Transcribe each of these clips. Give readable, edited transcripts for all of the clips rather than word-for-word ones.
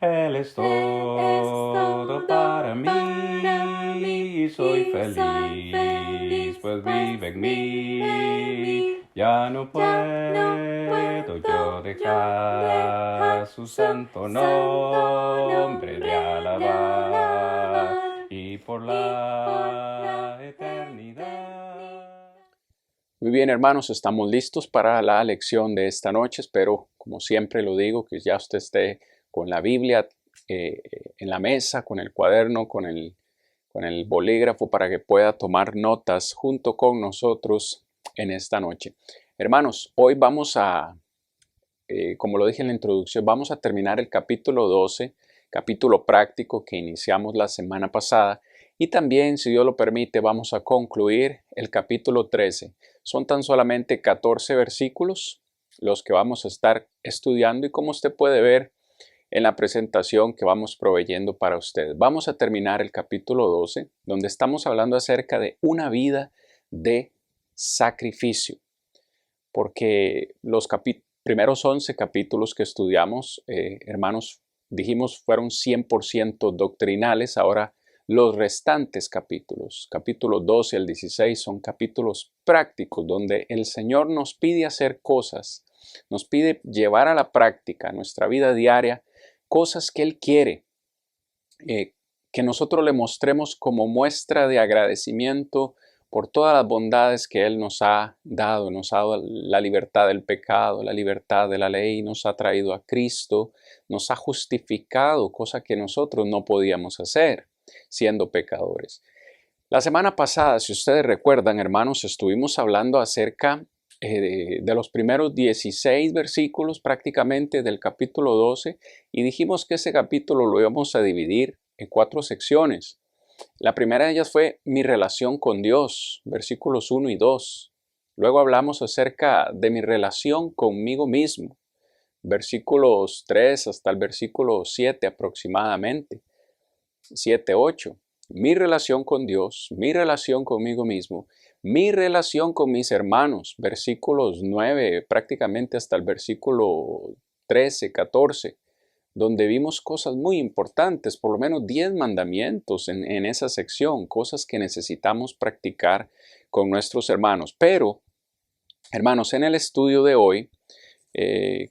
Él es todo para mí, soy feliz, pues vive en mí. Ya no puedo yo dejar su santo nombre de alabar y por la eternidad. Muy bien, hermanos, estamos listos para la lección de esta noche. Espero, como siempre lo digo, que ya usted esté con la Biblia eh, en la mesa, con el cuaderno, con el bolígrafo para que pueda tomar notas junto con nosotros en esta noche. Hermanos, hoy vamos a, como lo dije en la introducción, vamos a terminar el capítulo 12, capítulo práctico que iniciamos la semana pasada. Y también, si Dios lo permite, vamos a concluir el capítulo 13. Son tan solamente 14 versículos los que vamos a estar estudiando y como usted puede ver en la presentación que vamos proveyendo para usted. Vamos a terminar el capítulo 12, donde estamos hablando acerca de una vida de sacrificio, porque los primeros 11 capítulos que estudiamos, hermanos, dijimos fueron 100% doctrinales. Ahora los restantes capítulos, capítulos 12 al 16, son capítulos prácticos donde el Señor nos pide hacer cosas, nos pide llevar a la práctica nuestra vida diaria, cosas que Él quiere que nosotros le mostremos como muestra de agradecimiento por todas las bondades que Él nos ha dado la libertad del pecado, la libertad de la ley, nos ha traído a Cristo, nos ha justificado, cosa que nosotros no podíamos hacer siendo pecadores. La semana pasada, si ustedes recuerdan, hermanos, estuvimos hablando acerca de los primeros 16 versículos prácticamente del capítulo 12 y dijimos que ese capítulo lo íbamos a dividir en 4 secciones. La primera de ellas fue mi relación con Dios, versículos 1 y 2. Luego hablamos acerca de mi relación conmigo mismo, versículos 3 hasta el versículo 7 aproximadamente, 7, 8. Mi relación con Dios, mi relación conmigo mismo, mi relación con mis hermanos, versículos 9 prácticamente hasta el versículo 13, 14, donde vimos cosas muy importantes, por lo menos 10 mandamientos en esa sección, cosas que necesitamos practicar con nuestros hermanos. Pero, hermanos, en el estudio de hoy,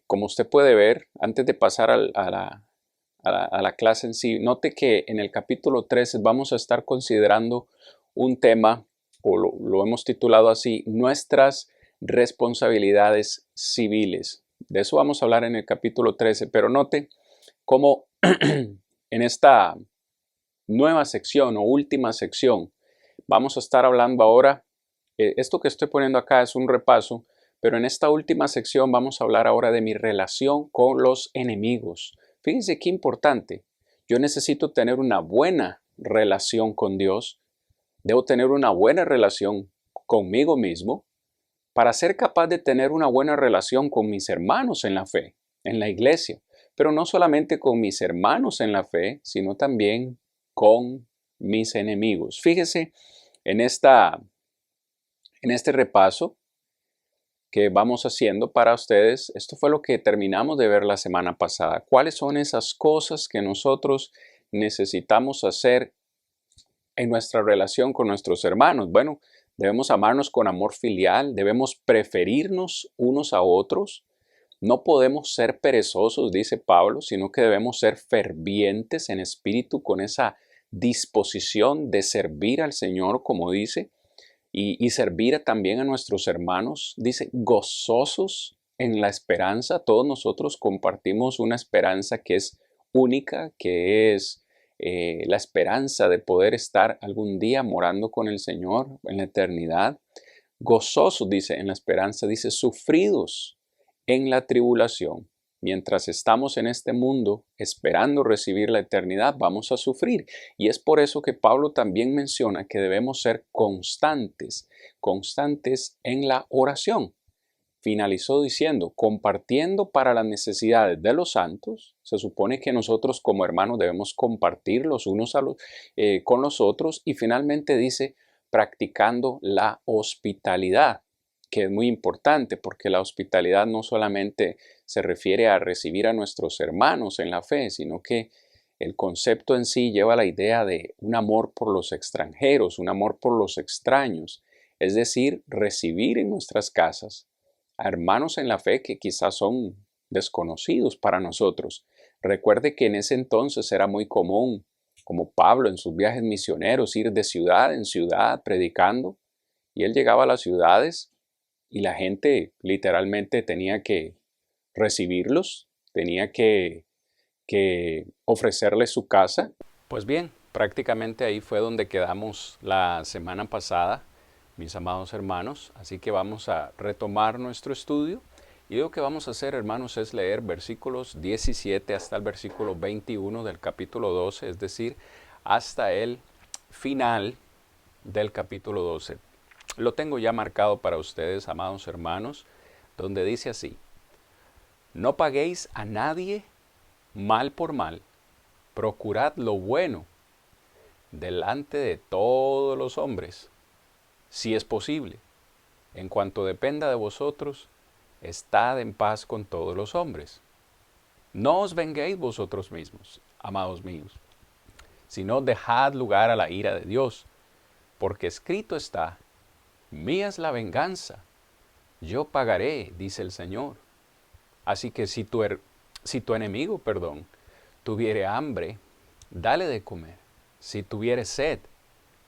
como usted puede ver, antes de pasar a la clase en sí, note que en el capítulo 13 vamos a estar considerando un tema, o lo hemos titulado así, nuestras responsabilidades civiles. De eso vamos a hablar en el capítulo 13, pero note cómo en esta nueva sección o última sección vamos a estar hablando ahora, esto que estoy poniendo acá es un repaso, pero en esta última sección vamos a hablar ahora de mi relación con los enemigos. Fíjense qué importante. Yo necesito tener una buena relación con Dios, debo tener una buena relación conmigo mismo para ser capaz de tener una buena relación con mis hermanos en la fe, en la iglesia. Pero no solamente con mis hermanos en la fe, sino también con mis enemigos. Fíjese en, en este repaso que vamos haciendo para ustedes. Esto fue lo que terminamos de ver la semana pasada. ¿Cuáles son esas cosas que nosotros necesitamos hacer en nuestra relación con nuestros hermanos? Bueno, debemos amarnos con amor filial, debemos preferirnos unos a otros. No podemos ser perezosos, dice Pablo, sino que debemos ser fervientes en espíritu con esa disposición de servir al Señor, como dice, y servir también a nuestros hermanos. Dice, gozosos en la esperanza. Todos nosotros compartimos una esperanza que es única, que es la esperanza de poder estar algún día morando con el Señor en la eternidad. Gozosos, dice, en la esperanza, dice, sufridos en la tribulación. Mientras estamos en este mundo esperando recibir la eternidad, vamos a sufrir. Y es por eso que Pablo también menciona que debemos ser constantes, constantes en la oración. Finalizó diciendo, compartiendo para las necesidades de los santos. Se supone que nosotros como hermanos debemos compartir los unos con los otros. Y finalmente dice, practicando la hospitalidad. que es muy importante, porque la hospitalidad no solamente se refiere a recibir a nuestros hermanos en la fe, sino que el concepto en sí lleva la idea de un amor por los extranjeros, un amor por los extraños, es decir, recibir en nuestras casas a hermanos en la fe que quizás son desconocidos para nosotros. Recuerde que en ese entonces era muy común, como Pablo en sus viajes misioneros, ir de ciudad en ciudad predicando, y él llegaba a las ciudades y la gente literalmente tenía que recibirlos, tenía que ofrecerles su casa. Pues bien, prácticamente ahí fue donde quedamos la semana pasada, mis amados hermanos, así que vamos a retomar nuestro estudio y lo que vamos a hacer, hermanos, es leer versículos 17 hasta el versículo 21 del capítulo 12, es decir, hasta el final del capítulo 12. Lo tengo ya marcado para ustedes, amados hermanos, donde dice así: no paguéis a nadie mal por mal, procurad lo bueno delante de todos los hombres, si es posible. En cuanto dependa de vosotros, estad en paz con todos los hombres. No os venguéis vosotros mismos, amados míos, sino dejad lugar a la ira de Dios, porque escrito está: mía es la venganza, yo pagaré, dice el Señor. Así que si tu enemigo, tuviere hambre, dale de comer. Si tuviere sed,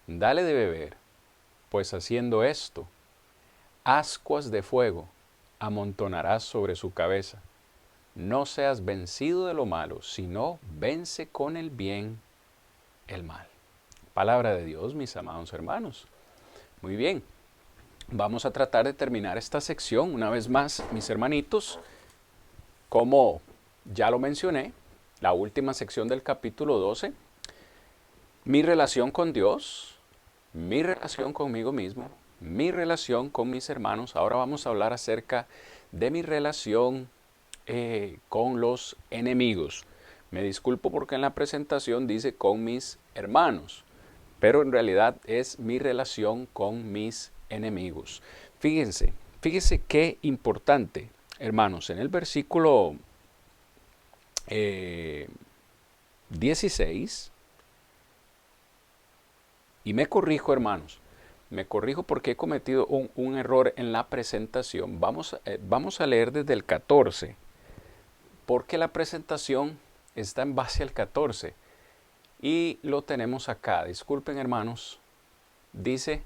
dale de beber. Pues haciendo esto, ascuas de fuego amontonarás sobre su cabeza. No seas vencido de lo malo, sino vence con el bien el mal. Palabra de Dios, mis amados hermanos. Muy bien, vamos a tratar de terminar esta sección una vez más, mis hermanitos. Como ya lo mencioné, la última sección del capítulo 12, mi relación con Dios, mi relación conmigo mismo, mi relación con mis hermanos. Ahora vamos a hablar acerca de mi relación con los enemigos. Me disculpo porque en la presentación dice con mis hermanos, pero en realidad es mi relación con mis enemigos. Fíjense qué importante, hermanos, en el versículo 16, y me corrijo, hermanos, me corrijo porque he cometido un error en la presentación. Vamos a leer desde el 14, porque la presentación está en base al 14 y lo tenemos acá. Disculpen, hermanos, dice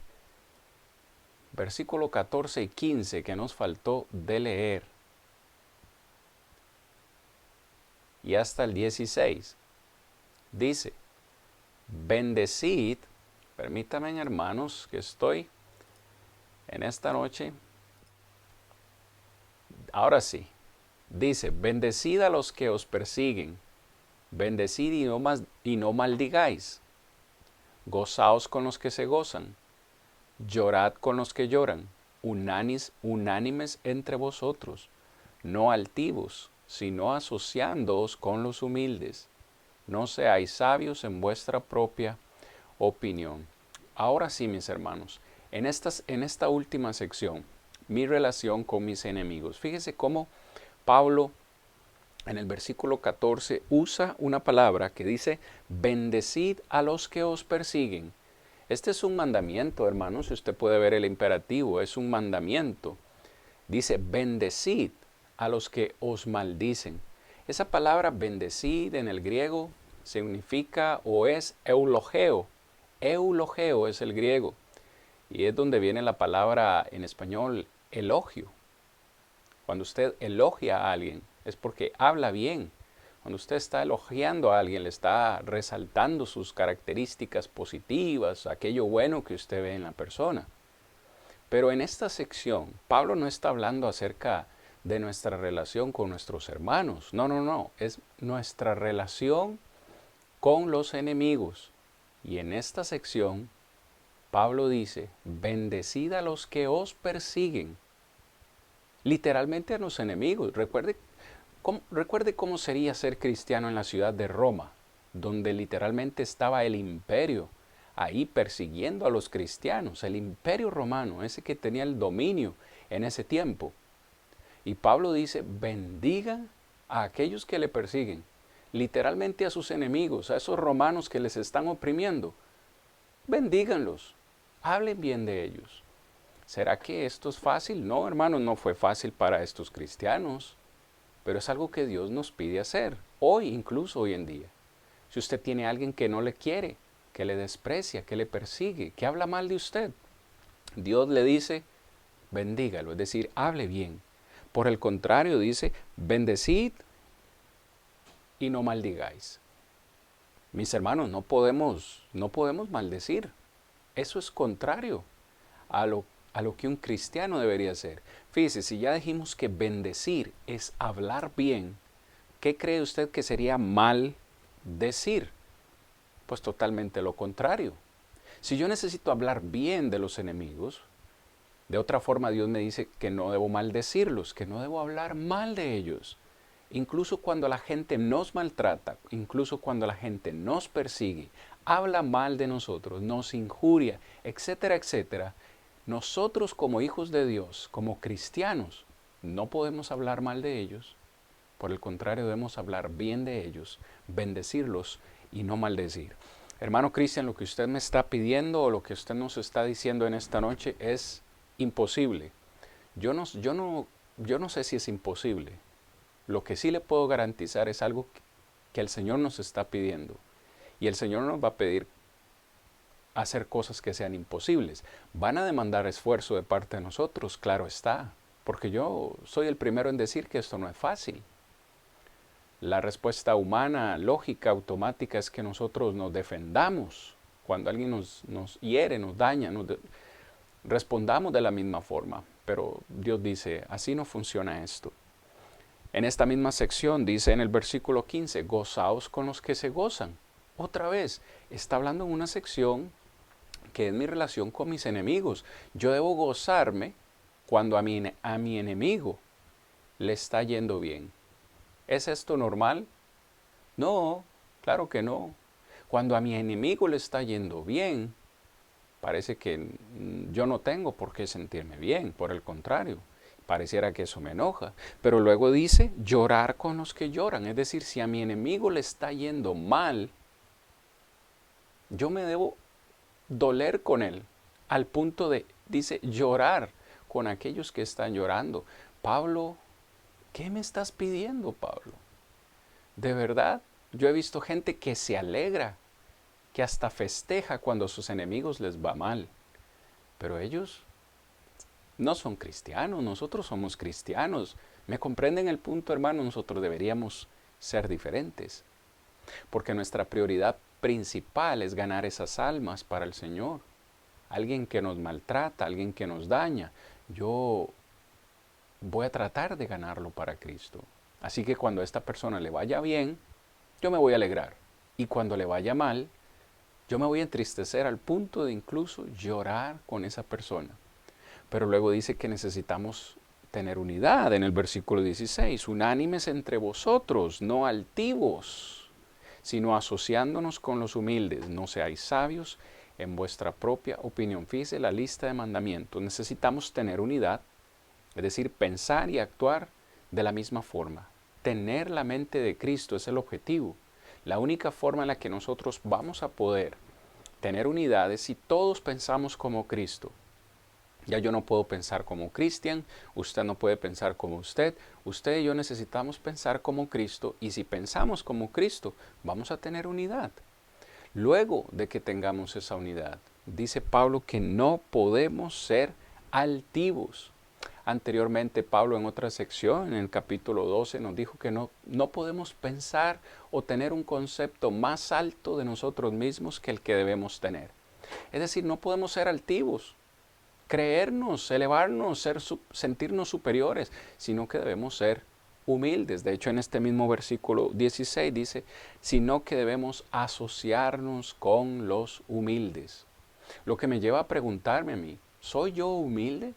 versículo 14 y 15 que nos faltó de leer, y hasta el 16 dice: bendecid. Permítanme, hermanos, que estoy en esta noche. Ahora sí, dice: bendecid a los que os persiguen, bendecid y no maldigáis, gozaos con los que se gozan, llorad con los que lloran, unánimes entre vosotros, no altivos, sino asociándoos con los humildes. No seáis sabios en vuestra propia opinión. Ahora sí, mis hermanos, en esta última sección, mi relación con mis enemigos. Fíjese cómo Pablo en el versículo 14 usa una palabra que dice: bendecid a los que os persiguen. Este es un mandamiento, hermanos. Si usted puede ver el imperativo, es un mandamiento. Dice: bendecid a los que os maldicen. Esa palabra bendecid en el griego significa o es eulogeo. Eulogeo es el griego y es donde viene la palabra en español elogio. Cuando usted elogia a alguien es porque habla bien. Cuando usted está elogiando a alguien, le está resaltando sus características positivas, aquello bueno que usted ve en la persona. Pero en esta sección, Pablo no está hablando acerca de nuestra relación con nuestros hermanos. No. Es nuestra relación con los enemigos. Y en esta sección, Pablo dice: bendecid a los que os persiguen. Literalmente a los enemigos. Recuerde cómo sería ser cristiano en la ciudad de Roma, donde literalmente estaba el imperio ahí persiguiendo a los cristianos. El imperio romano, ese que tenía el dominio en ese tiempo. Y Pablo dice, bendigan a aquellos que le persiguen, literalmente a sus enemigos, a esos romanos que les están oprimiendo. Bendíganlos, hablen bien de ellos. ¿Será que esto es fácil? No, hermanos, no fue fácil para estos cristianos, pero es algo que Dios nos pide hacer, hoy, incluso hoy en día. Si usted tiene a alguien que no le quiere, que le desprecia, que le persigue, que habla mal de usted, Dios le dice, bendígalo, es decir, hable bien. Por el contrario, dice, bendecid y no maldigáis. Mis hermanos, no podemos maldecir. Eso es contrario a lo que un cristiano debería hacer. Fíjese, si ya dijimos que bendecir es hablar bien, ¿qué cree usted que sería maldecir? Pues totalmente lo contrario. Si yo necesito hablar bien de los enemigos, de otra forma Dios me dice que no debo maldecirlos, que no debo hablar mal de ellos. Incluso cuando la gente nos maltrata, incluso cuando la gente nos persigue, habla mal de nosotros, nos injuria, etcétera, etcétera, nosotros como hijos de Dios, como cristianos, no podemos hablar mal de ellos. Por el contrario, debemos hablar bien de ellos, bendecirlos y no maldecir. Hermano Cristian, lo que usted me está pidiendo o lo que usted nos está diciendo en esta noche es imposible. Yo no sé si es imposible. Lo que sí le puedo garantizar es algo que el Señor nos está pidiendo. Y el Señor nos va a pedir hacer cosas que sean imposibles. Van a demandar esfuerzo de parte de nosotros, claro está. Porque yo soy el primero en decir que esto no es fácil. La respuesta humana, lógica, automática es que nosotros nos defendamos. Cuando alguien nos hiere, nos daña, respondamos de la misma forma. Pero Dios dice, así no funciona esto. En esta misma sección dice en el versículo 15, gozaos con los que se gozan. Otra vez, está hablando en una sección que es mi relación con mis enemigos. Yo debo gozarme cuando a mi enemigo le está yendo bien. ¿Es esto normal? No, claro que no. Cuando a mi enemigo le está yendo bien, parece que yo no tengo por qué sentirme bien, por el contrario, pareciera que eso me enoja. Pero luego dice, llorar con los que lloran, es decir, si a mi enemigo le está yendo mal, yo me debo doler con él, al punto de, dice, llorar con aquellos que están llorando. Pablo, ¿qué me estás pidiendo, Pablo? De verdad, yo he visto gente que se alegra, que hasta festeja cuando a sus enemigos les va mal. Pero ellos no son cristianos, nosotros somos cristianos. ¿Me comprenden el punto, hermano? Nosotros deberíamos ser diferentes. Porque nuestra prioridad principal es ganar esas almas para el Señor. Alguien que nos maltrata, alguien que nos daña, yo voy a tratar de ganarlo para Cristo. Así que cuando a esta persona le vaya bien, yo me voy a alegrar. Y cuando le vaya mal, yo me voy a entristecer al punto de incluso llorar con esa persona. Pero luego dice que necesitamos tener unidad en el versículo 16. Unánimes entre vosotros, no altivos, sino asociándonos con los humildes. No seáis sabios en vuestra propia opinión. Fíjese la lista de mandamientos. Necesitamos tener unidad, es decir, pensar y actuar de la misma forma. Tener la mente de Cristo es el objetivo. La única forma en la que nosotros vamos a poder tener unidad es si todos pensamos como Cristo. Ya yo no puedo pensar como Cristian, usted no puede pensar como usted y yo necesitamos pensar como Cristo, y si pensamos como Cristo, vamos a tener unidad. Luego de que tengamos esa unidad, dice Pablo que no podemos ser altivos. Anteriormente Pablo en otra sección, en el capítulo 12, nos dijo que no podemos pensar o tener un concepto más alto de nosotros mismos que el que debemos tener. Es decir, no podemos ser altivos, creernos, elevarnos, sentirnos superiores, sino que debemos ser humildes. De hecho, en este mismo versículo 16 dice, sino que debemos asociarnos con los humildes. Lo que me lleva a preguntarme a mí, ¿soy yo humilde?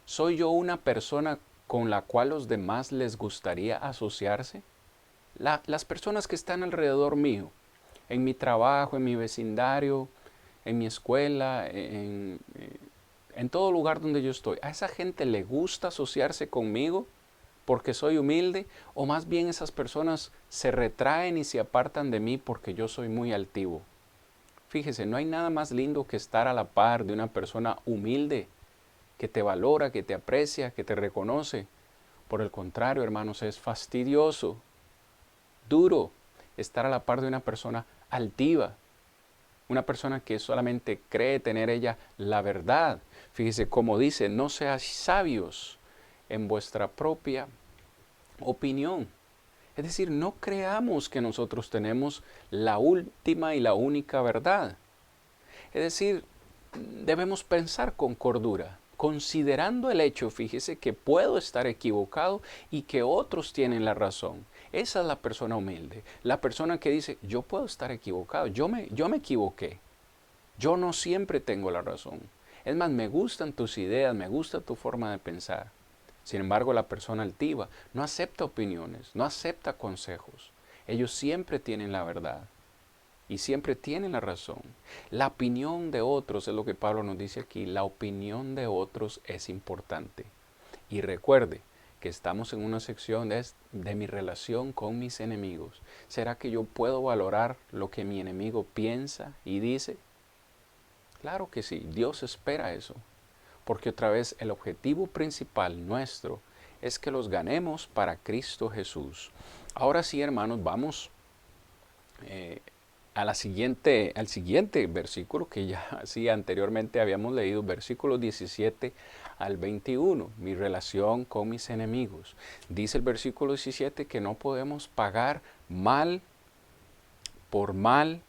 ¿Soy yo una persona con la cual los demás les gustaría asociarse? Las personas que están alrededor mío, en mi trabajo, en mi vecindario, en mi escuela, en todo lugar donde yo estoy, ¿a esa gente le gusta asociarse conmigo porque soy humilde? ¿O más bien esas personas se retraen y se apartan de mí porque yo soy muy altivo? Fíjese, no hay nada más lindo que estar a la par de una persona humilde, que te valora, que te aprecia, que te reconoce. Por el contrario, hermanos, es fastidioso, duro, estar a la par de una persona altiva, una persona que solamente cree tener ella la verdad. Fíjese cómo dice, no seáis sabios en vuestra propia opinión. Es decir, no creamos que nosotros tenemos la última y la única verdad. Es decir, debemos pensar con cordura, considerando el hecho, fíjese, que puedo estar equivocado y que otros tienen la razón. Esa es la persona humilde, la persona que dice, yo puedo estar equivocado, yo me equivoqué, yo no siempre tengo la razón. Es más, me gustan tus ideas, me gusta tu forma de pensar. Sin embargo, la persona altiva no acepta opiniones, no acepta consejos. Ellos siempre tienen la verdad y siempre tienen la razón. La opinión de otros es lo que Pablo nos dice aquí. La opinión de otros es importante. Y recuerde que estamos en una sección de mi relación con mis enemigos. ¿Será que yo puedo valorar lo que mi enemigo piensa y dice? Claro que sí, Dios espera eso. Porque otra vez el objetivo principal nuestro es que los ganemos para Cristo Jesús. Ahora sí, hermanos, vamos al siguiente versículo que ya sí anteriormente habíamos leído, versículos 17 al 21, mi relación con mis enemigos. Dice el versículo 17 que no podemos pagar mal por mal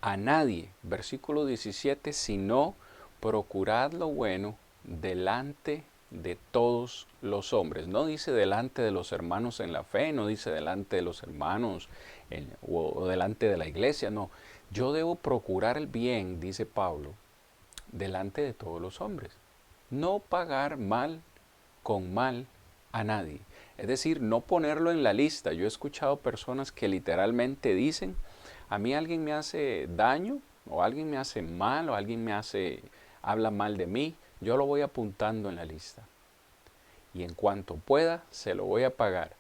a nadie. Versículo 17, sino procurad lo bueno delante de todos los hombres. No dice delante de los hermanos en la fe, no dice delante de los hermanos o delante de la iglesia, no. Yo debo procurar el bien, dice Pablo, delante de todos los hombres. No pagar mal con mal a nadie. Es decir, no ponerlo en la lista. Yo he escuchado personas que literalmente dicen, a mí alguien me hace daño, o alguien me hace mal, o alguien habla mal de mí, yo lo voy apuntando en la lista. Y en cuanto pueda, se lo voy a pagar,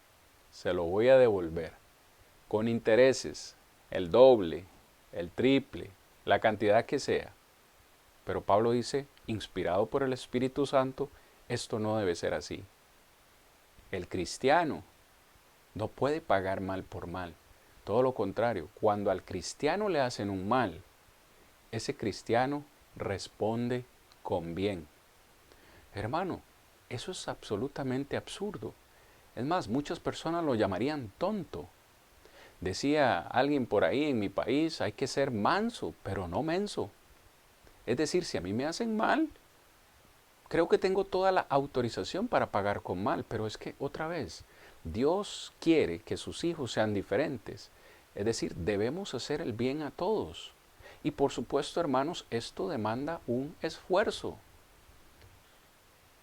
se lo voy a devolver, con intereses, el doble, el triple, la cantidad que sea. Pero Pablo dice, inspirado por el Espíritu Santo, esto no debe ser así. El cristiano no puede pagar mal por mal. Todo lo contrario, cuando al cristiano le hacen un mal, ese cristiano responde con bien. Hermano, eso es absolutamente absurdo. Es más, muchas personas lo llamarían tonto. Decía alguien por ahí en mi país, hay que ser manso, pero no menso. Es decir, si a mí me hacen mal, creo que tengo toda la autorización para pagar con mal, pero es que otra vez, Dios quiere que sus hijos sean diferentes. Es decir, debemos hacer el bien a todos. Y por supuesto, hermanos, esto demanda un esfuerzo.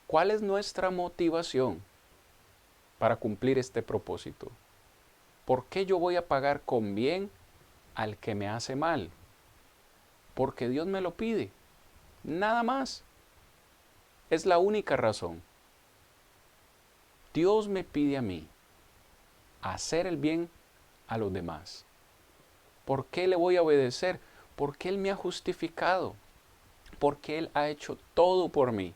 ¿Cuál es nuestra motivación para cumplir este propósito? ¿Por qué yo voy a pagar con bien al que me hace mal? Porque Dios me lo pide. Nada más. Es la única razón. Dios me pide a mí hacer el bien a los demás. ¿Por qué le voy a obedecer? Porque Él me ha justificado. Porque Él ha hecho todo por mí.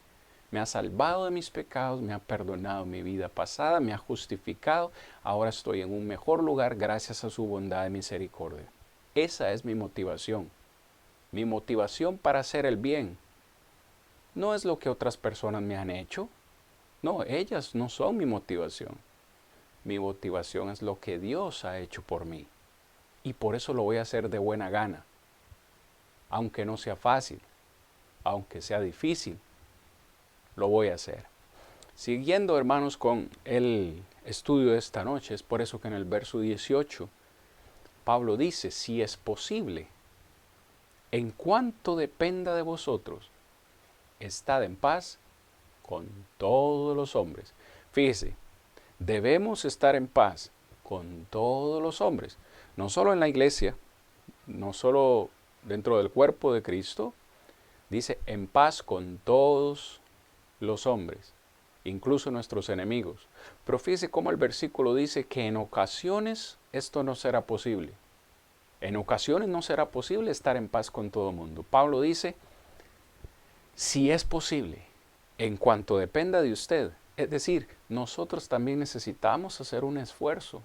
Me ha salvado de mis pecados, me ha perdonado mi vida pasada, me ha justificado. Ahora estoy en un mejor lugar gracias a su bondad y misericordia. Esa es mi motivación. Mi motivación para hacer el bien no es lo que otras personas me han hecho. No, ellas no son mi motivación. Mi motivación es lo que Dios ha hecho por mí. Y por eso lo voy a hacer de buena gana. Aunque no sea fácil, aunque sea difícil, lo voy a hacer. Siguiendo, hermanos, con el estudio de esta noche, es por eso que en el verso 18, Pablo dice, si es posible, en cuanto dependa de vosotros, estad en paz con todos los hombres. Fíjese, debemos estar en paz con todos los hombres, no solo en la iglesia, no solo dentro del cuerpo de Cristo, Dice, en paz con todos los hombres, incluso nuestros enemigos. Pero fíjese cómo el versículo dice que en ocasiones esto no será posible. En ocasiones no será posible estar en paz con todo el mundo. Pablo dice, si es posible, en cuanto dependa de usted. Es decir, nosotros también necesitamos hacer un esfuerzo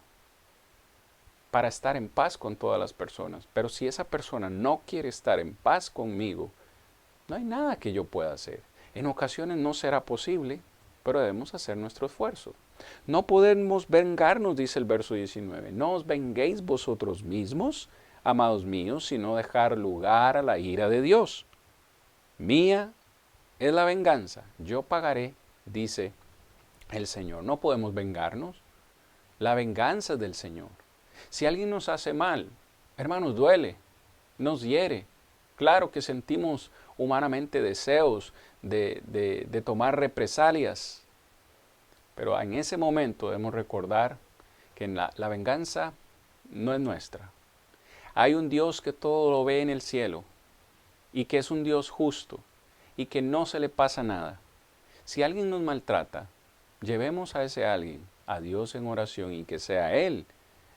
para estar en paz con todas las personas. Pero si esa persona no quiere estar en paz conmigo, no hay nada que yo pueda hacer. En ocasiones no será posible, pero debemos hacer nuestro esfuerzo. No podemos vengarnos, dice el verso 19. No os venguéis vosotros mismos, amados míos, sino dejar lugar a la ira de Dios. Mía es la venganza, yo pagaré, dice el Señor. No podemos vengarnos. La venganza es del Señor. Si alguien nos hace mal, hermanos, duele, nos hiere. Claro que sentimos humanamente deseos de tomar represalias, pero en ese momento debemos recordar que la venganza no es nuestra. Hay un Dios que todo lo ve en el cielo y que es un Dios justo y que no se le pasa nada. Si alguien nos maltrata, llevemos a ese alguien a Dios en oración y que sea Él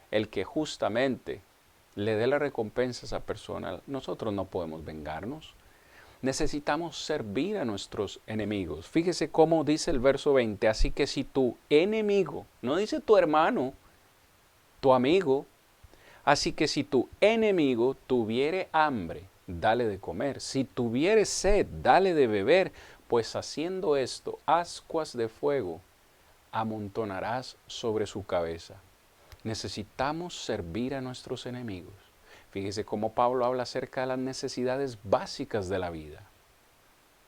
el que justamente le dé la recompensa a esa persona. Nosotros no podemos vengarnos. Necesitamos servir a nuestros enemigos. Fíjese cómo dice el verso 20. Así que si tu enemigo, no dice tu hermano, tu amigo, así que si tu enemigo tuviere hambre, dale de comer. Si tuviere sed, dale de beber, pues haciendo esto, ascuas de fuego amontonarás sobre su cabeza. Necesitamos servir a nuestros enemigos. Fíjese cómo Pablo habla acerca de las necesidades básicas de la vida.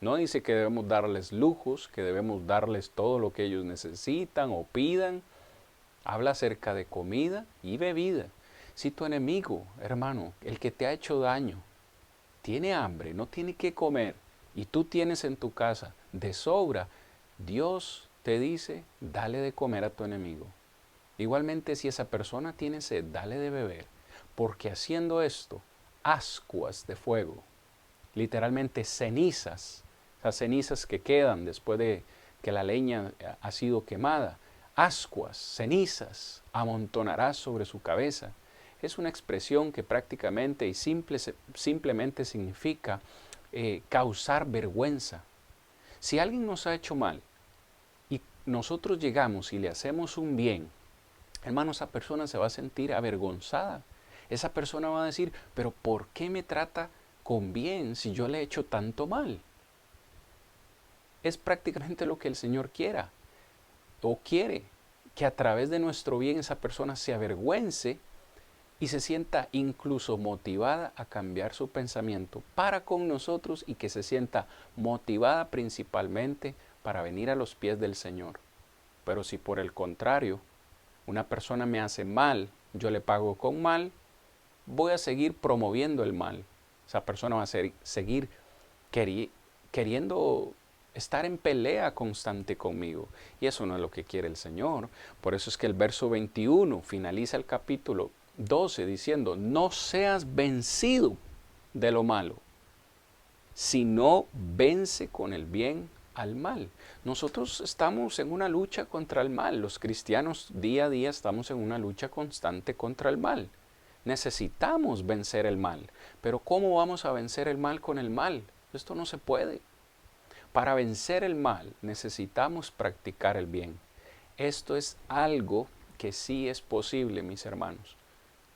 No dice que debemos darles lujos, que debemos darles todo lo que ellos necesitan o pidan. Habla acerca de comida y bebida. Si tu enemigo, hermano, el que te ha hecho daño, tiene hambre, no tiene que comer, y tú tienes en tu casa de sobra, Dios te dice, dale de comer a tu enemigo. Igualmente, si esa persona tiene sed, dale de beber, porque haciendo esto, ascuas de fuego, literalmente cenizas, esas cenizas que quedan después de que la leña ha sido quemada, ascuas, cenizas, amontonarás sobre su cabeza. Es una expresión que prácticamente y simplemente significa causar vergüenza. Si alguien nos ha hecho mal y nosotros llegamos y le hacemos un bien, hermano, esa persona se va a sentir avergonzada. Esa persona va a decir, pero ¿por qué me trata con bien si yo le he hecho tanto mal? Es prácticamente lo que el Señor quiera o quiere, que a través de nuestro bien esa persona se avergüence y se sienta incluso motivada a cambiar su pensamiento para con nosotros y que se sienta motivada principalmente para venir a los pies del Señor. Pero si por el contrario, una persona me hace mal, yo le pago con mal, voy a seguir promoviendo el mal. Esa persona va a seguir queriendo estar en pelea constante conmigo. Y eso no es lo que quiere el Señor. Por eso es que el verso 21 finaliza el capítulo 12 diciendo, no seas vencido de lo malo, sino vence con el bien al mal. Nosotros estamos en una lucha contra el mal. Los cristianos día a día estamos en una lucha constante contra el mal. Necesitamos vencer el mal. Pero ¿cómo vamos a vencer el mal con el mal? Esto no se puede. Para vencer el mal necesitamos practicar el bien. Esto es algo que sí es posible, mis hermanos.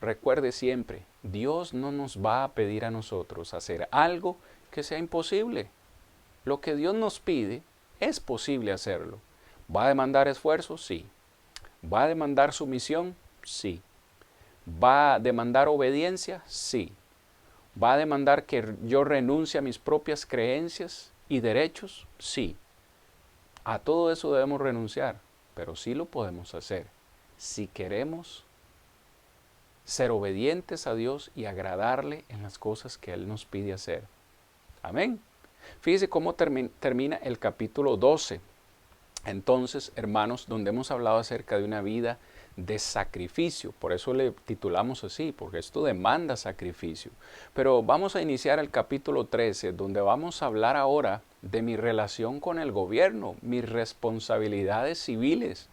Recuerde siempre, Dios no nos va a pedir a nosotros hacer algo que sea imposible. Lo que Dios nos pide es posible hacerlo. ¿Va a demandar esfuerzo? Sí. ¿Va a demandar sumisión? Sí. ¿Va a demandar obediencia? Sí. ¿Va a demandar que yo renuncie a mis propias creencias y derechos? Sí. A todo eso debemos renunciar, pero sí lo podemos hacer si queremos ser obedientes a Dios y agradarle en las cosas que Él nos pide hacer. Amén. Fíjese cómo termina el capítulo 12. Entonces, hermanos, donde hemos hablado acerca de una vida de sacrificio. Por eso le titulamos así, porque esto demanda sacrificio. Pero vamos a iniciar el capítulo 13, donde vamos a hablar ahora de mi relación con el gobierno, mis responsabilidades civiles.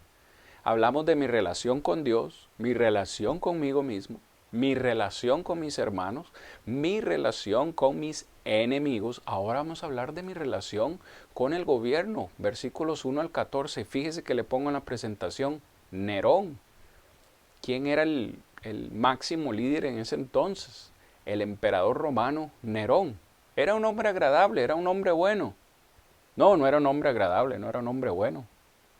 Hablamos de mi relación con Dios, mi relación conmigo mismo, mi relación con mis hermanos, mi relación con mis enemigos. Ahora vamos a hablar de mi relación con el gobierno. Versículos 1 al 14. Fíjese que le pongo en la presentación Nerón. ¿Quién era el máximo líder en ese entonces? El emperador romano Nerón. Era un hombre agradable, era un hombre bueno. No, no era un hombre agradable, no era un hombre bueno.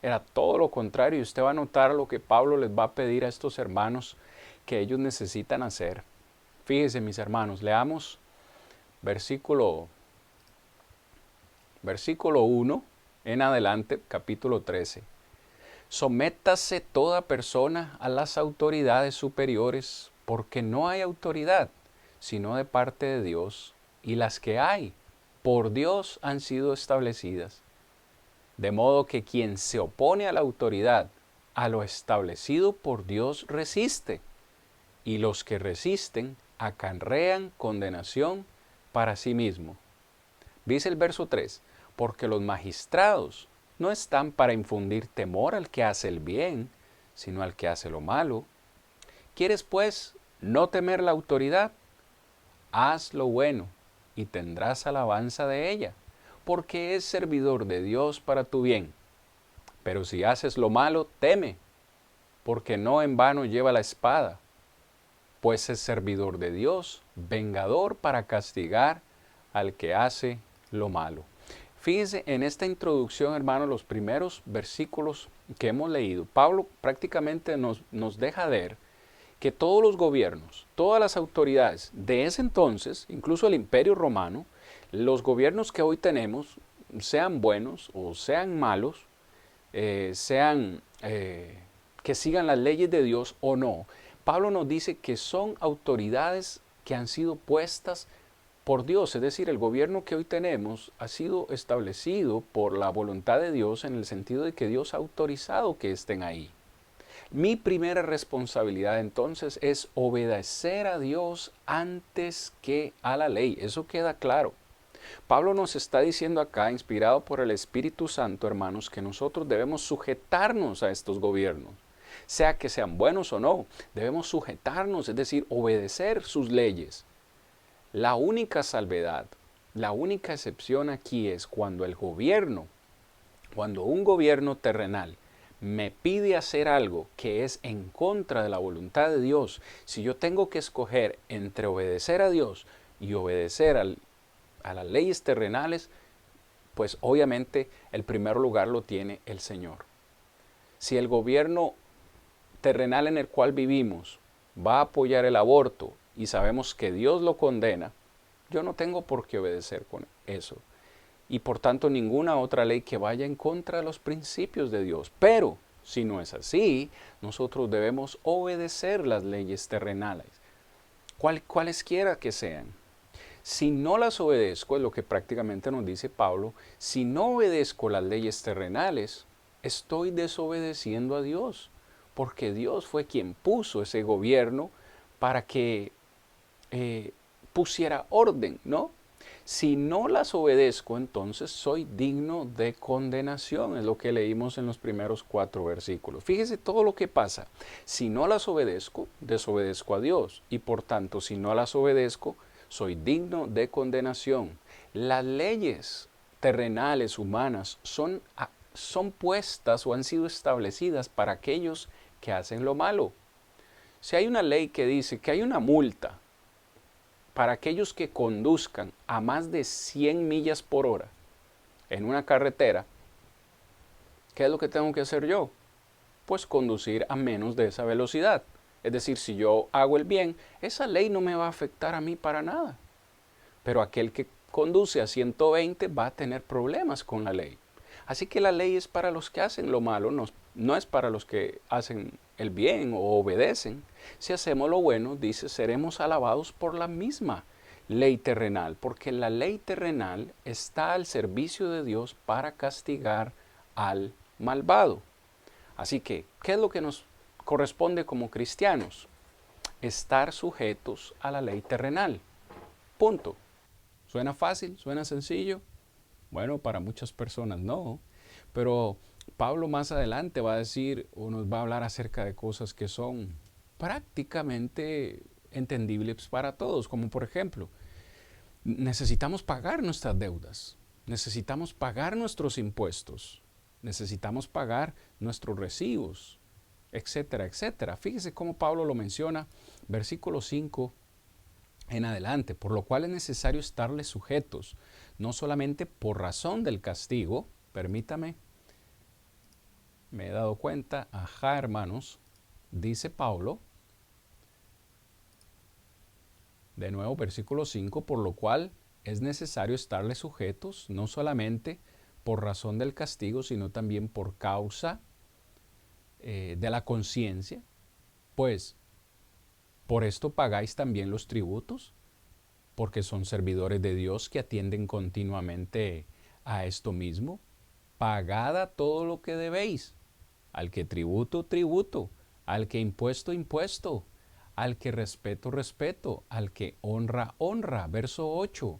Era todo lo contrario, y usted va a notar lo que Pablo les va a pedir a estos hermanos que ellos necesitan hacer. Fíjese, mis hermanos, leamos versículo 1 en adelante, capítulo 13. Sométase toda persona a las autoridades superiores, porque no hay autoridad sino de parte de Dios, y las que hay por Dios han sido establecidas. De modo que quien se opone a la autoridad, a lo establecido por Dios resiste, y los que resisten acarrean condenación para sí mismo. Dice el verso 3, porque los magistrados no están para infundir temor al que hace el bien, sino al que hace lo malo. ¿Quieres pues no temer la autoridad? Haz lo bueno y tendrás alabanza de ella, porque es servidor de Dios para tu bien. Pero si haces lo malo, teme, porque no en vano lleva la espada, pues es servidor de Dios, vengador para castigar al que hace lo malo. Fíjense en esta introducción, hermanos, los primeros versículos que hemos leído. Pablo prácticamente nos deja ver que todos los gobiernos, todas las autoridades de ese entonces, incluso el Imperio Romano, los gobiernos que hoy tenemos, sean buenos o sean malos, que sigan las leyes de Dios o no, Pablo nos dice que son autoridades que han sido puestas por Dios, es decir, el gobierno que hoy tenemos ha sido establecido por la voluntad de Dios en el sentido de que Dios ha autorizado que estén ahí. Mi primera responsabilidad entonces es obedecer a Dios antes que a la ley. Eso queda claro. Pablo nos está diciendo acá, inspirado por el Espíritu Santo, hermanos, que nosotros debemos sujetarnos a estos gobiernos. Sea que sean buenos o no, debemos sujetarnos, es decir, obedecer sus leyes. La única salvedad, la única excepción aquí es cuando un gobierno terrenal me pide hacer algo que es en contra de la voluntad de Dios. Si yo tengo que escoger entre obedecer a Dios y obedecer a las leyes terrenales, pues obviamente el primer lugar lo tiene el Señor. Si el gobierno terrenal en el cual vivimos va a apoyar el aborto y sabemos que Dios lo condena, yo no tengo por qué obedecer con eso. Y por tanto ninguna otra ley que vaya en contra de los principios de Dios. Pero si no es así, nosotros debemos obedecer las leyes terrenales, cualesquiera que sean. Si no las obedezco, es lo que prácticamente nos dice Pablo, si no obedezco las leyes terrenales, estoy desobedeciendo a Dios, porque Dios fue quien puso ese gobierno para que pusiera orden, ¿no? Si no las obedezco, entonces soy digno de condenación, es lo que leímos en los primeros 4 versículos. Fíjese todo lo que pasa. Si no las obedezco, desobedezco a Dios, y por tanto, si no las obedezco, soy digno de condenación. Las leyes terrenales, humanas, son puestas o han sido establecidas para aquellos que hacen lo malo. Si hay una ley que dice que hay una multa para aquellos que conduzcan a más de 100 millas por hora en una carretera, ¿qué es lo que tengo que hacer yo? Pues conducir a menos de esa velocidad. Es decir, si yo hago el bien, esa ley no me va a afectar a mí para nada. Pero aquel que conduce a 120 va a tener problemas con la ley. Así que la ley es para los que hacen lo malo, no es para los que hacen el bien o obedecen. Si hacemos lo bueno, dice, seremos alabados por la misma ley terrenal, porque la ley terrenal está al servicio de Dios para castigar al malvado. Así que, ¿qué es lo que nos corresponde como cristianos estar sujetos a la ley terrenal. Punto. ¿Suena fácil? ¿Suena sencillo? Bueno, para muchas personas no. Pero Pablo más adelante va a decir o nos va a hablar acerca de cosas que son prácticamente entendibles para todos, como por ejemplo, necesitamos pagar nuestras deudas, necesitamos pagar nuestros impuestos, necesitamos pagar nuestros recibos, etcétera, etcétera. Fíjese cómo Pablo lo menciona, versículo 5 en adelante, por lo cual es necesario estarles sujetos, no solamente por razón del castigo, permítame, me he dado cuenta, ajá hermanos, dice Pablo, de nuevo versículo 5, por lo cual es necesario estarles sujetos, no solamente por razón del castigo, sino también por causa de la conciencia, pues por esto pagáis también los tributos, porque son servidores de Dios que atienden continuamente a esto mismo. Pagad a todo lo que debéis, al que tributo, tributo, al que impuesto, impuesto, al que respeto, respeto, al que honra, honra. Verso 8,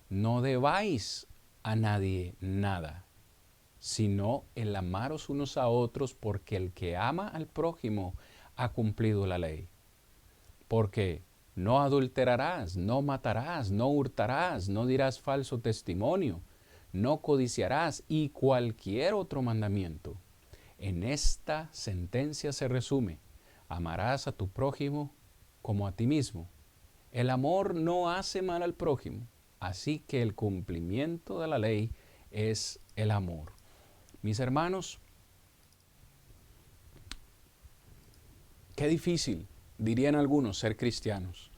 no debáis a nadie nada, sino el amaros unos a otros, porque el que ama al prójimo ha cumplido la ley. Porque no adulterarás, no matarás, no hurtarás, no dirás falso testimonio, no codiciarás y cualquier otro mandamiento. En esta sentencia se resume, amarás a tu prójimo como a ti mismo. El amor no hace mal al prójimo, así que el cumplimiento de la ley es el amor. Mis hermanos, qué difícil, dirían algunos, ser cristianos,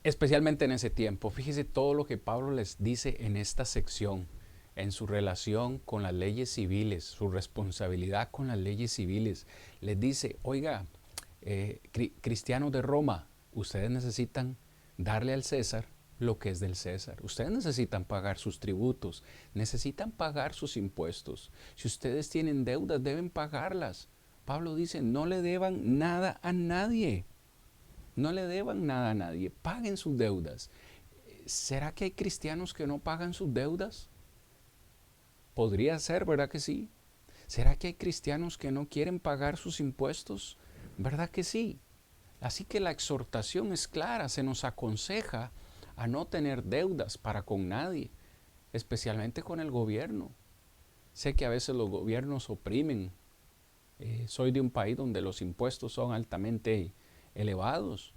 especialmente en ese tiempo. Fíjese todo lo que Pablo les dice en esta sección, en su relación con las leyes civiles, su responsabilidad con las leyes civiles. Les dice, oiga, cristianos de Roma, ustedes necesitan darle al César lo que es del César. Ustedes necesitan pagar sus tributos, necesitan pagar sus impuestos. Si ustedes tienen deudas, deben pagarlas. Pablo dice, no le deban nada a nadie. No le deban nada a nadie. Paguen sus deudas. ¿Será que hay cristianos que no pagan sus deudas? Podría ser, ¿verdad que sí? ¿Será que hay cristianos que no quieren pagar sus impuestos? ¿Verdad que sí? Así que la exhortación es clara, se nos aconseja a no tener deudas para con nadie, especialmente con el gobierno. Sé que a veces los gobiernos oprimen. Soy de un país donde los impuestos son altamente elevados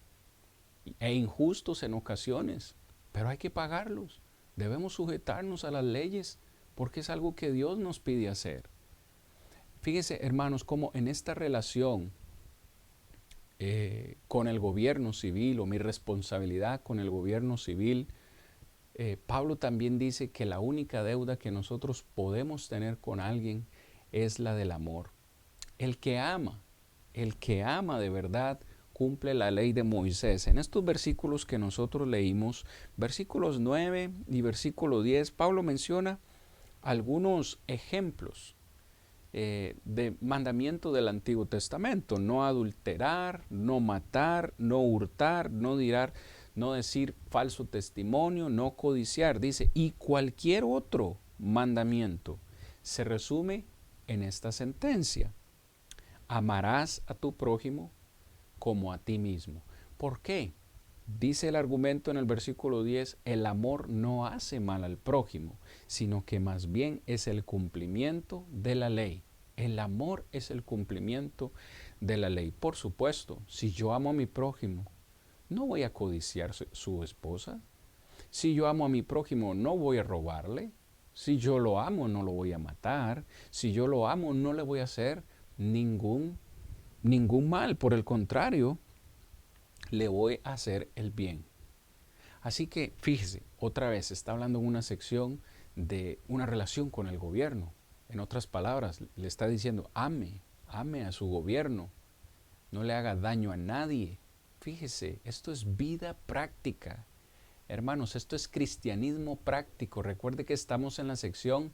e injustos en ocasiones, pero hay que pagarlos. Debemos sujetarnos a las leyes porque es algo que Dios nos pide hacer. Fíjese, hermanos, cómo en esta relación con el gobierno civil o mi responsabilidad con el gobierno civil, Pablo también dice que la única deuda que nosotros podemos tener con alguien es la del amor. El que ama de verdad, cumple la ley de Moisés. En estos versículos que nosotros leímos, versículos 9 y versículo 10, Pablo menciona algunos ejemplos de mandamiento del Antiguo Testamento: no adulterar, no matar, no hurtar, no decir falso testimonio, no codiciar. Dice, y cualquier otro mandamiento se resume en esta sentencia: amarás a tu prójimo como a ti mismo. ¿Por qué? Dice el argumento en el versículo 10, el amor no hace mal al prójimo, sino que más bien es el cumplimiento de la ley. El amor es el cumplimiento de la ley. Por supuesto, si yo amo a mi prójimo, no voy a codiciar su esposa. Si yo amo a mi prójimo, no voy a robarle. Si yo lo amo, no lo voy a matar. Si yo lo amo, no le voy a hacer ningún mal. Por el contrario, le voy a hacer el bien. Así que fíjese, otra vez está hablando en una sección de una relación con el gobierno. En otras palabras, le está diciendo, ame a su gobierno, no le haga daño a nadie. Fíjese, esto es vida práctica. Hermanos, esto es cristianismo práctico. Recuerde que estamos en la sección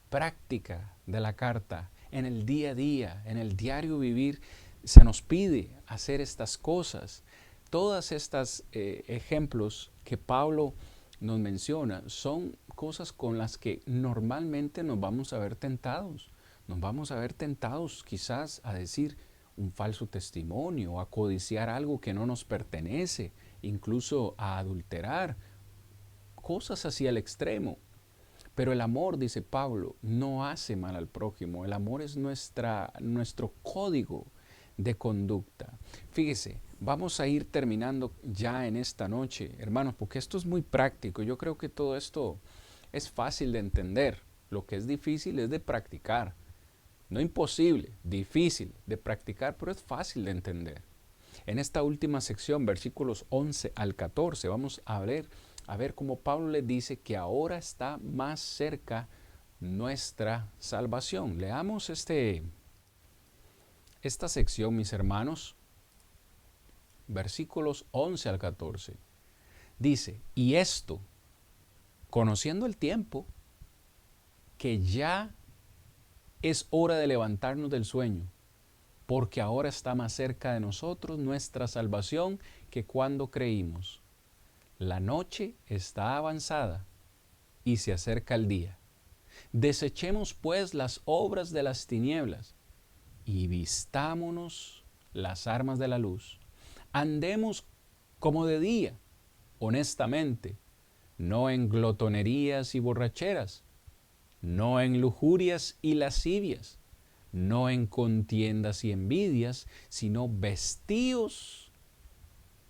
práctica de la carta, en el día a día, en el diario vivir se nos pide hacer estas cosas. Todas estas ejemplos que Pablo nos menciona son cosas con las que normalmente nos vamos a ver tentados. Nos vamos a ver tentados quizás a decir un falso testimonio, a codiciar algo que no nos pertenece, incluso a adulterar, cosas hacia el extremo. Pero el amor, dice Pablo, no hace mal al prójimo. El amor es nuestro código de conducta. Fíjese, vamos a ir terminando ya en esta noche, hermanos, porque esto es muy práctico. Yo creo que todo esto es fácil de entender. Lo que es difícil es de practicar. No imposible, difícil de practicar, pero es fácil de entender. En esta última sección, versículos 11 al 14, vamos a ver cómo Pablo le dice que ahora está más cerca nuestra salvación. Leamos esta sección, mis hermanos, versículos 11 al 14. Dice, y esto, conociendo el tiempo, que ya es hora de levantarnos del sueño, porque ahora está más cerca de nosotros nuestra salvación que cuando creímos. La noche está avanzada y se acerca el día. Desechemos pues las obras de las tinieblas y vistámonos las armas de la luz. Andemos como de día, honestamente, no en glotonerías y borracheras, no en lujurias y lascivias, no en contiendas y envidias, sino vestíos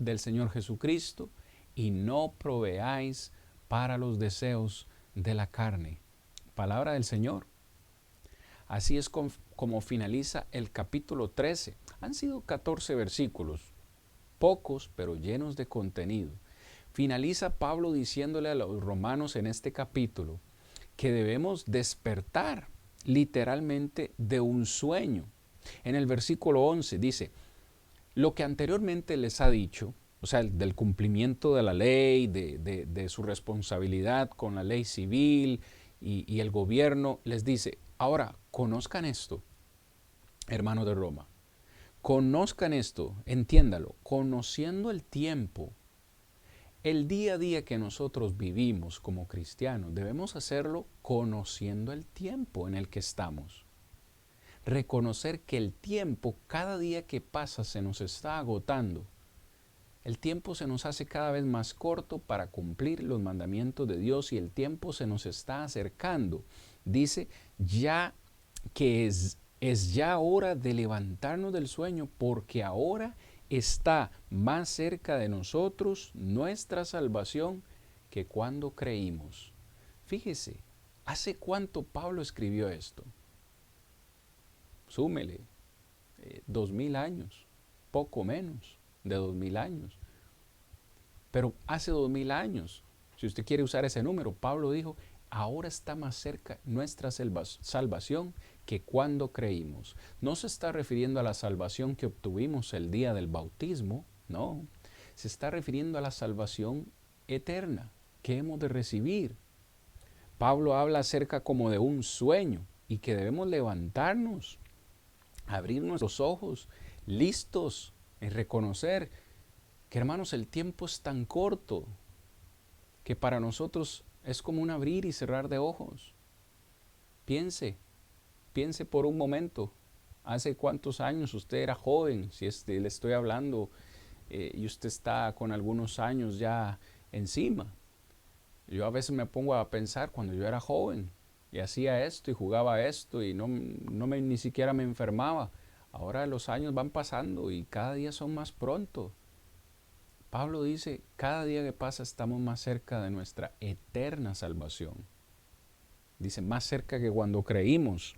del Señor Jesucristo y no proveáis para los deseos de la carne. Palabra del Señor. Así es como finaliza el capítulo 13. Han sido 14 versículos, pocos pero llenos de contenido. Finaliza Pablo diciéndole a los romanos en este capítulo que debemos despertar literalmente de un sueño. En el versículo 11 dice, lo que anteriormente les ha dicho, o sea, del cumplimiento de la ley, de su responsabilidad con la ley civil y el gobierno, les dice, ahora conozcan esto, hermanos de Roma, conozcan esto, entiéndalo, conociendo el tiempo, el día a día que nosotros vivimos como cristianos, debemos hacerlo conociendo el tiempo en el que estamos. Reconocer que el tiempo, cada día que pasa, se nos está agotando. El tiempo se nos hace cada vez más corto para cumplir los mandamientos de Dios y el tiempo se nos está acercando. Dice ya que es ya hora de levantarnos del sueño porque ahora está más cerca de nosotros nuestra salvación que cuando creímos. Fíjese, ¿hace cuánto Pablo escribió esto? Súmele, 2000 años, poco menos de 2000 años. Pero hace 2000 años, si usted quiere usar ese número, Pablo dijo, ahora está más cerca nuestra salvación que cuando creímos. No se está refiriendo a la salvación que obtuvimos el día del bautismo, no. Se está refiriendo a la salvación eterna que hemos de recibir. Pablo habla acerca como de un sueño y que debemos levantarnos, abrir nuestros ojos, listos en reconocer que, hermanos, el tiempo es tan corto que para nosotros es como un abrir y cerrar de ojos. Piense por un momento, ¿hace cuántos años usted era joven? Si le estoy hablando y usted está con algunos años ya encima. Yo a veces me pongo a pensar cuando yo era joven y hacía esto y jugaba esto y ni siquiera me enfermaba. Ahora los años van pasando y cada día son más pronto. Pablo dice, cada día que pasa estamos más cerca de nuestra eterna salvación. Dice, más cerca que cuando creímos.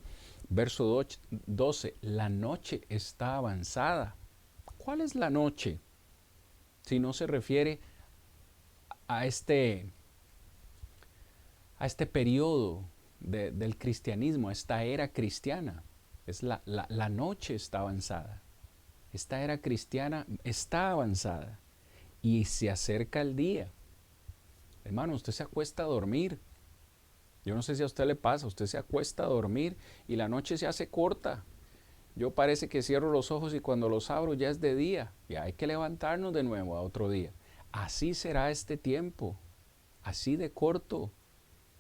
Verso 12, la noche está avanzada. ¿Cuál es la noche? Si no se refiere a este periodo del cristianismo, a esta era cristiana. Es la noche está avanzada. Esta era cristiana está avanzada. Y se acerca el día. Hermano, usted se acuesta a dormir. Yo no sé si a usted le pasa, usted se acuesta a dormir y la noche se hace corta. Yo parece que cierro los ojos y cuando los abro ya es de día y hay que levantarnos de nuevo a otro día. Así será este tiempo, así de corto.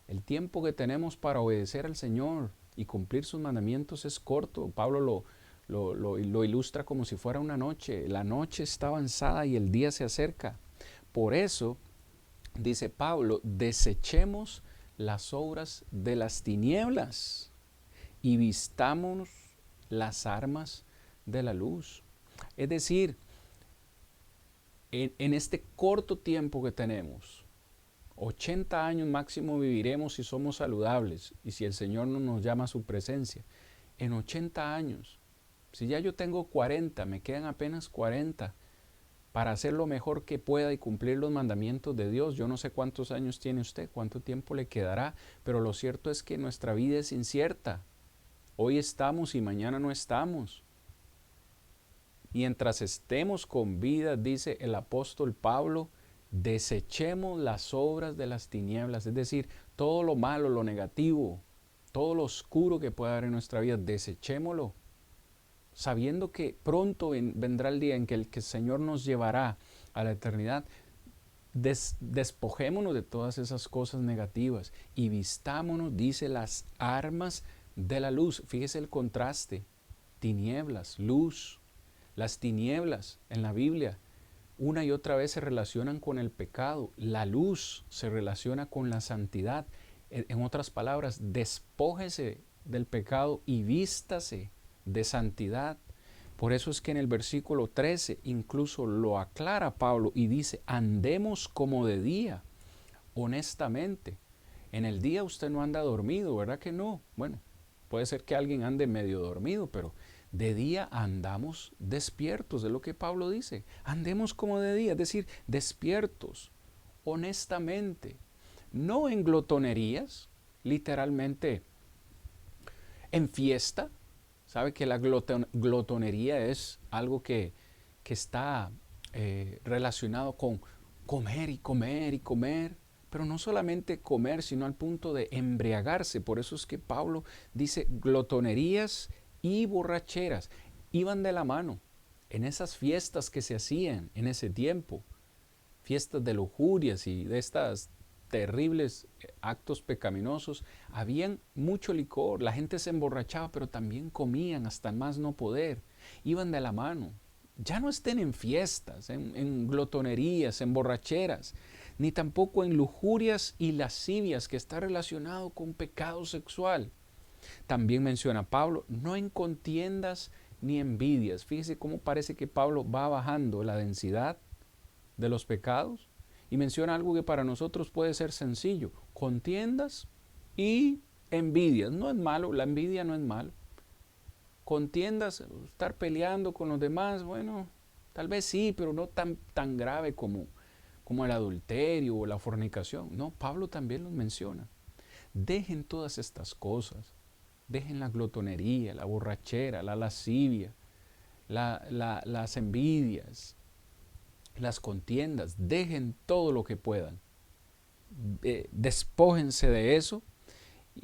El tiempo que tenemos para obedecer al Señor y cumplir sus mandamientos es corto. Pablo lo ilustra como si fuera una noche. La noche está avanzada y el día se acerca. Por eso, dice Pablo, desechemos las obras de las tinieblas y vistámonos las armas de la luz. Es decir, en este corto tiempo que tenemos, 80 años máximo viviremos si somos saludables y si el Señor no nos llama a su presencia. En 80 años, si ya yo tengo 40, me quedan apenas 40 para hacer lo mejor que pueda y cumplir los mandamientos de Dios. Yo no sé cuántos años tiene usted, cuánto tiempo le quedará, pero lo cierto es que nuestra vida es incierta. Hoy estamos y mañana no estamos. Mientras estemos con vida, dice el apóstol Pablo, desechemos las obras de las tinieblas, es decir, todo lo malo, lo negativo, todo lo oscuro que pueda haber en nuestra vida, desechémoslo, sabiendo que pronto vendrá el día en que el Señor nos llevará a la eternidad. Despojémonos de todas esas cosas negativas y vistámonos, dice, las armas de la luz. Fíjese el contraste, tinieblas, luz. Las tinieblas en la Biblia una y otra vez se relacionan con el pecado. La luz se relaciona con la santidad. En otras palabras, despójese del pecado y vístase de santidad. Por eso es que en el versículo 13 incluso lo aclara Pablo y dice, andemos como de día, honestamente. En el día usted no anda dormido, ¿verdad que no? Bueno, puede ser que alguien ande medio dormido, pero de día andamos despiertos, es lo que Pablo dice. Andemos como de día, es decir, despiertos, honestamente. No en glotonerías, literalmente en fiesta. Sabe que la glotonería es algo que está relacionado con comer y comer y comer. Pero no solamente comer, sino al punto de embriagarse. Por eso es que Pablo dice glotonerías y borracheras. Iban de la mano en esas fiestas que se hacían en ese tiempo. Fiestas de lujurias y de estas terribles actos pecaminosos. Habían mucho licor, la gente se emborrachaba, pero también comían hasta más no poder. Iban de la mano. Ya no estén en fiestas, en glotonerías, en borracheras, ni tampoco en lujurias y lascivias, que está relacionado con pecado sexual. También menciona Pablo, no en contiendas ni envidias. Fíjese cómo parece que Pablo va bajando la densidad de los pecados y menciona algo que para nosotros puede ser sencillo, contiendas y envidias. No es malo, la envidia no es malo. Contiendas, estar peleando con los demás, bueno, tal vez sí, pero no tan grave como el adulterio o la fornicación. No, Pablo también los menciona. Dejen todas estas cosas. Dejen la glotonería, la borrachera, la lascivia, las envidias, las contiendas. Dejen todo lo que puedan. Despójense de eso.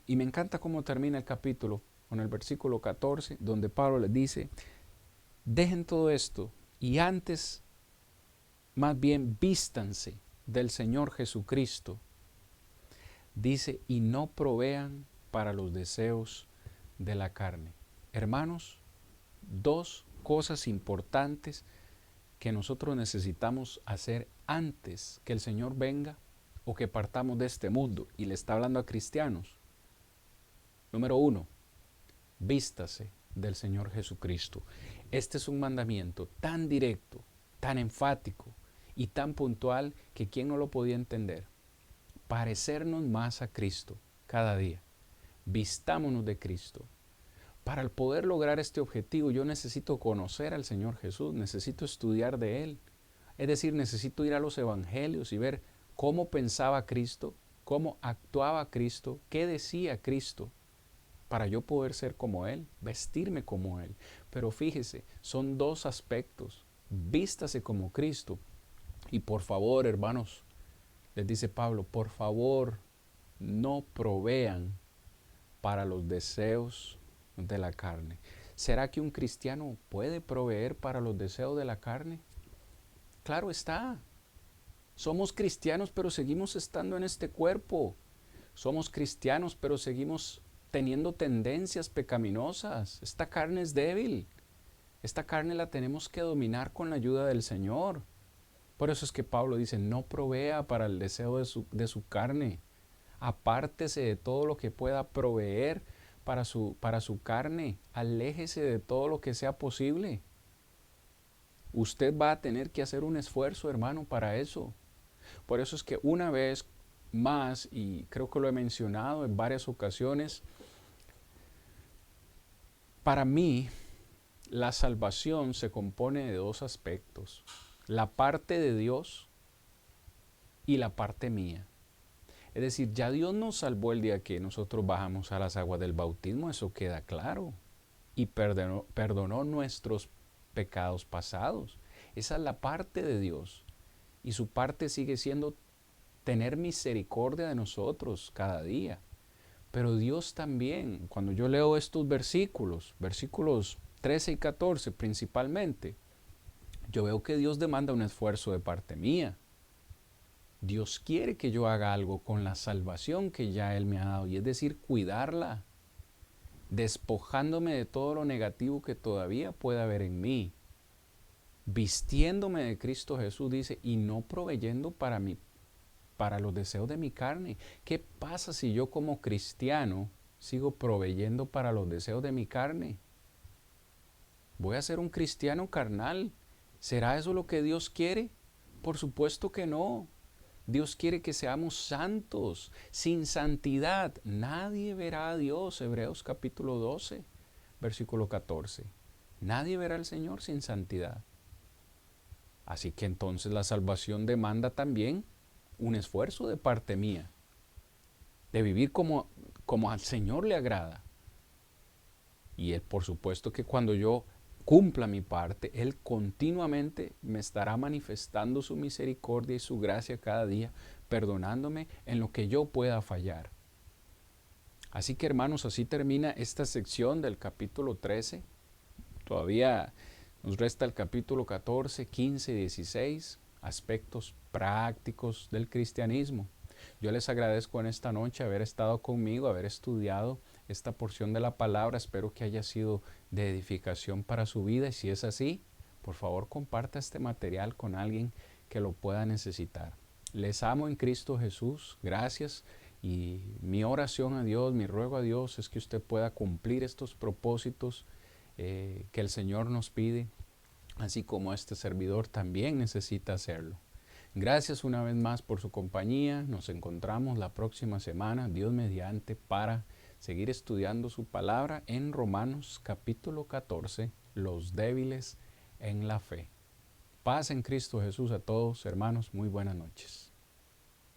Y me encanta cómo termina el capítulo con el versículo 14, donde Pablo les dice, dejen todo esto y antes, más bien, vístanse del Señor Jesucristo. Dice, y no provean para los deseos de la carne. Hermanos, dos cosas importantes que nosotros necesitamos hacer antes que el Señor venga o que partamos de este mundo. Y le está hablando a cristianos. Número uno, vístase del Señor Jesucristo. Este es un mandamiento tan directo, tan enfático y tan puntual que ¿quién no lo podía entender? Parecernos más a Cristo cada día. Vistámonos de Cristo. Para poder lograr este objetivo yo necesito conocer al Señor Jesús, necesito estudiar de Él. Es decir, necesito ir a los evangelios y ver cómo pensaba Cristo, cómo actuaba Cristo, qué decía Cristo, para yo poder ser como Él, vestirme como Él. Pero fíjese, son dos aspectos. Vístase como Cristo. Y por favor, hermanos, les dice Pablo, por favor, no provean para los deseos de la carne. ¿Será que un cristiano puede proveer para los deseos de la carne? Claro está. Somos cristianos, pero seguimos estando en este cuerpo. Somos cristianos, pero seguimos teniendo tendencias pecaminosas. Esta carne es débil. Esta carne la tenemos que dominar con la ayuda del Señor. Por eso es que Pablo dice, no provea para el deseo de su carne. Apártese de todo lo que pueda proveer para su carne. Aléjese de todo lo que sea posible. Usted va a tener que hacer un esfuerzo, hermano, para eso. Por eso es que una vez más, y creo que lo he mencionado en varias ocasiones, para mí la salvación se compone de dos aspectos. La parte de Dios y la parte mía. Es decir, ya Dios nos salvó el día que nosotros bajamos a las aguas del bautismo, eso queda claro. Y perdonó nuestros pecados pasados. Esa es la parte de Dios. Y su parte sigue siendo tener misericordia de nosotros cada día. Pero Dios también, cuando yo leo estos versículos 13 y 14 principalmente, yo veo que Dios demanda un esfuerzo de parte mía. Dios quiere que yo haga algo con la salvación que ya Él me ha dado, y es decir, cuidarla, despojándome de todo lo negativo que todavía puede haber en mí, vistiéndome de Cristo Jesús, dice, y no proveyendo para los deseos de mi carne. ¿Qué pasa si yo como cristiano sigo proveyendo para los deseos de mi carne? ¿Voy a ser un cristiano carnal? ¿Será eso lo que Dios quiere? Por supuesto que no. Dios quiere que seamos santos. Sin santidad nadie verá a Dios. Hebreos capítulo 12, versículo 14. Nadie verá al Señor sin santidad. Así que entonces la salvación demanda también un esfuerzo de parte mía, de vivir como al Señor le agrada. Y Él, por supuesto que cuando yo cumpla mi parte, Él continuamente me estará manifestando su misericordia y su gracia cada día, perdonándome en lo que yo pueda fallar. Así que, hermanos, así termina esta sección del capítulo 13. Todavía nos resta el capítulo 14, 15 y 16, aspectos prácticos del cristianismo. Yo les agradezco en esta noche haber estado conmigo, haber estudiado esta porción de la palabra. Espero que haya sido de edificación para su vida, y si es así, por favor comparta este material con alguien que lo pueda necesitar. Les amo en Cristo Jesús, gracias, y mi oración a Dios, mi ruego a Dios es que usted pueda cumplir estos propósitos que el Señor nos pide, así como este servidor también necesita hacerlo. Gracias una vez más por su compañía. Nos encontramos la próxima semana, Dios mediante, para seguir estudiando su palabra en Romanos capítulo 14, los débiles en la fe. Paz en Cristo Jesús a todos, hermanos. Muy buenas noches.